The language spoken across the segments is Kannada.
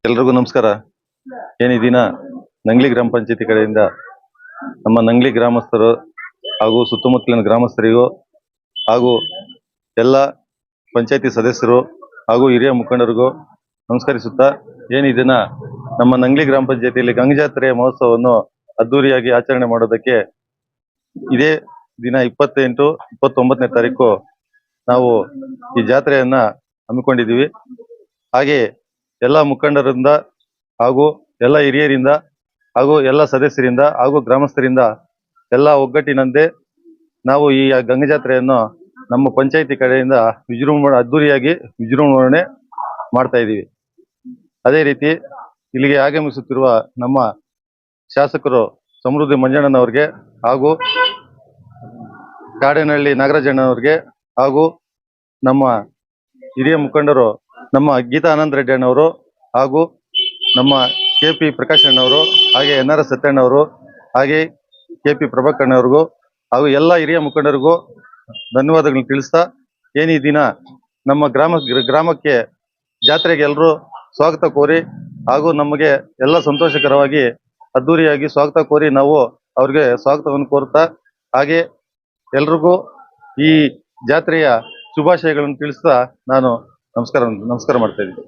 ಎಲ್ರಿಗೂ ನಮಸ್ಕಾರ. ಈ ದಿನ ನಂಗ್ಲಿ ಗ್ರಾಮ ಪಂಚಾಯತಿ ಕಡೆಯಿಂದ ನಮ್ಮ ನಂಗ್ಲಿ ಗ್ರಾಮಸ್ಥರು ಹಾಗೂ ಸುತ್ತಮುತ್ತಲಿನ ಗ್ರಾಮಸ್ಥರಿಗೂ ಹಾಗೂ ಎಲ್ಲ ಪಂಚಾಯತಿ ಸದಸ್ಯರು ಹಾಗೂ ಹಿರಿಯ ಮುಖಂಡರಿಗೂ ನಮಸ್ಕರಿಸುತ್ತಾ, ಈ ದಿನ ನಮ್ಮ ನಂಗ್ಲಿ ಗ್ರಾಮ ಪಂಚಾಯತಿಯಲ್ಲಿ ಗಂಗಜಾತ್ರೆಯ ಮಹೋತ್ಸವವನ್ನು ಅದ್ದೂರಿಯಾಗಿ ಆಚರಣೆ ಮಾಡೋದಕ್ಕೆ ಇದೇ ದಿನ 28, 29ನೇ ತಾರೀಕು ನಾವು ಈ ಜಾತ್ರೆಯನ್ನ ಹಮ್ಮಿಕೊಂಡಿದ್ದೀವಿ. ಹಾಗೆ ಎಲ್ಲ ಮುಖಂಡರಿಂದ ಹಾಗೂ ಎಲ್ಲ ಹಿರಿಯರಿಂದ ಹಾಗೂ ಎಲ್ಲ ಸದಸ್ಯರಿಂದ ಹಾಗೂ ಗ್ರಾಮಸ್ಥರಿಂದ ಎಲ್ಲ ಒಗ್ಗಟ್ಟಿನಂತೆ ನಾವು ಈ ಗಂಗಜಾತ್ರೆಯನ್ನು ನಮ್ಮ ಪಂಚಾಯತಿ ಕಡೆಯಿಂದ ಅದ್ದೂರಿಯಾಗಿ ವಿಜೃಂಭಣೆ ಮಾಡ್ತಾ ಇದ್ದೀವಿ. ಅದೇ ರೀತಿ ಇಲ್ಲಿಗೆ ಆಗಮಿಸುತ್ತಿರುವ ನಮ್ಮ ಶಾಸಕರು ಸಮೃದ್ಧಿ ಮಂಜಣ್ಣನವ್ರಿಗೆ ಹಾಗೂ ಕಾಡೇನಹಳ್ಳಿ ನಾಗರಾಜಣ್ಣನವ್ರಿಗೆ ಹಾಗೂ ನಮ್ಮ ಹಿರಿಯ ಮುಖಂಡರು ನಮ್ಮ ಗೀತಾ ಆನಂದ್ ರೆಡ್ಡಿ ಅಣ್ಣವರು ಹಾಗೂ ನಮ್ಮ KP ಪ್ರಕಾಶ್ ಅಣ್ಣವರು ಹಾಗೆ NR ಸತ್ಯಣ್ಣವರು ಹಾಗೆ KP ಪ್ರಭಾಕಣ್ಣವ್ರಿಗೂ ಹಾಗೂ ಎಲ್ಲ ಹಿರಿಯ ಮುಖಂಡರಿಗೂ ಧನ್ಯವಾದಗಳನ್ನು ತಿಳಿಸ್ತಾ, ಈ ದಿನ ನಮ್ಮ ಗ್ರಾಮಕ್ಕೆ ಜಾತ್ರೆಗೆ ಎಲ್ಲರೂ ಸ್ವಾಗತ ಕೋರಿ ಹಾಗೂ ನಮಗೆ ಎಲ್ಲ ಸಂತೋಷಕರವಾಗಿ ಅದ್ದೂರಿಯಾಗಿ ಸ್ವಾಗತ ಕೋರಿ ನಾವು ಅವ್ರಿಗೆ ಸ್ವಾಗತವನ್ನು ಕೋರ್ತಾ, ಹಾಗೆ ಎಲ್ರಿಗೂ ಈ ಜಾತ್ರೆಯ ಶುಭಾಶಯಗಳನ್ನು ತಿಳಿಸ್ತಾ ನಾನು ನಮಸ್ಕಾರ ಮಾಡ್ತಾ ಇದ್ದೀನಿ.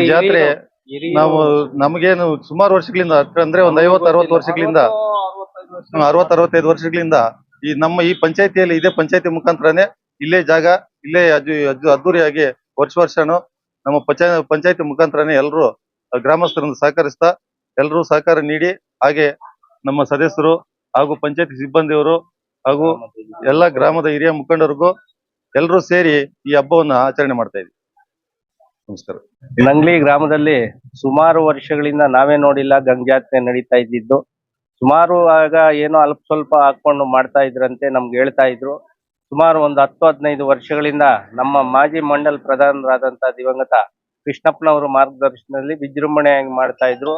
ಈ ಜಾತ್ರೆ ನಮಗೇನು ಸುಮಾರು ವರ್ಷಗಳಿಂದ ಅಂದ್ರೆ ಒಂದು 50-60 ವರ್ಷಗಳಿಂದ 60-65 ವರ್ಷಗಳಿಂದ ಈ ಪಂಚಾಯತಿಯಲ್ಲಿ ಇದೇ ಪಂಚಾಯತಿ ಮುಖಾಂತರನೇ ಇಲ್ಲೇ ಜಾಗ ಇಲ್ಲೇ ಅದ್ದೂರಿಯಾಗಿ ವರ್ಷನೂ ನಮ್ಮ ಪಂಚಾಯತಿ ಮುಖಾಂತರನೇ ಎಲ್ಲರೂ ಗ್ರಾಮಸ್ಥರನ್ನು ಸಹಕರಿಸ್ತಾ ಎಲ್ಲರೂ ಸಹಕಾರ ನೀಡಿ, ಹಾಗೆ ನಮ್ಮ ಸದಸ್ಯರು ಹಾಗೂ ಪಂಚಾಯತಿ ಸಿಬ್ಬಂದಿಯವರು ಹಾಗೂ ಎಲ್ಲ ಗ್ರಾಮದ ಹಿರಿಯ ಮುಖಂಡರಿಗೂ ಎಲ್ಲರೂ ಸೇರಿ ಈ ಹಬ್ಬವನ್ನು ಆಚರಣೆ ಮಾಡ್ತಾ ಇದ್ದೀವಿ. ನಮಸ್ಕಾರ. ನಂಗ್ಲಿ ಗ್ರಾಮದಲ್ಲಿ ಸುಮಾರು ವರ್ಷಗಳಿಂದ ನಾವೇ ನೋಡಿಲ್ಲ ಗಂಗಜಾತ್ರೆ ನಡೀತಾ ಇದ್ದಿದ್ದು. ಸುಮಾರು ಆಗ ಏನೋ ಅಲ್ಪ ಸ್ವಲ್ಪ ಹಾಕೊಂಡು ಮಾಡ್ತಾ ಇದ್ರಂತೆ, ನಮ್ಗೆ ಹೇಳ್ತಾ ಇದ್ರು. ಸುಮಾರು ಒಂದು 10-15 ವರ್ಷಗಳಿಂದ ನಮ್ಮ ಮಾಜಿ ಮಂಡಲ್ ಪ್ರಧಾನರಾದಂತ ದಿವಂಗತ ಕೃಷ್ಣಪ್ಪನವರ ಮಾರ್ಗದರ್ಶನದಲ್ಲಿ ವಿಜೃಂಭಣೆಯಾಗಿ ಮಾಡ್ತಾ ಇದ್ರು.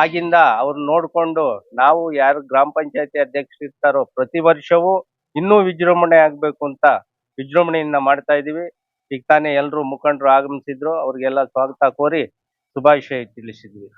ಆಗಿಂದ ಅವ್ರು ನೋಡ್ಕೊಂಡು ನಾವು ಯಾರು ಗ್ರಾಮ ಪಂಚಾಯತಿ ಅಧ್ಯಕ್ಷರು ಇರ್ತಾರೋ ಪ್ರತಿ ವರ್ಷವೂ ಇನ್ನೂ ವಿಜೃಂಭಣೆ ಆಗ್ಬೇಕು ಅಂತ ವಿಜೃಂಭಣೆಯಿಂದ ಮಾಡ್ತಾ ಇದೀವಿ. ಈಗ ತಾನೇ ಎಲ್ಲರೂ ಮುಖಂಡರು ಆಗಮಿಸಿದ್ರು, ಅವ್ರಿಗೆಲ್ಲ ಸ್ವಾಗತ ಕೋರಿ ಶುಭಾಶಯ ತಿಳಿಸಿದ್ವಿ.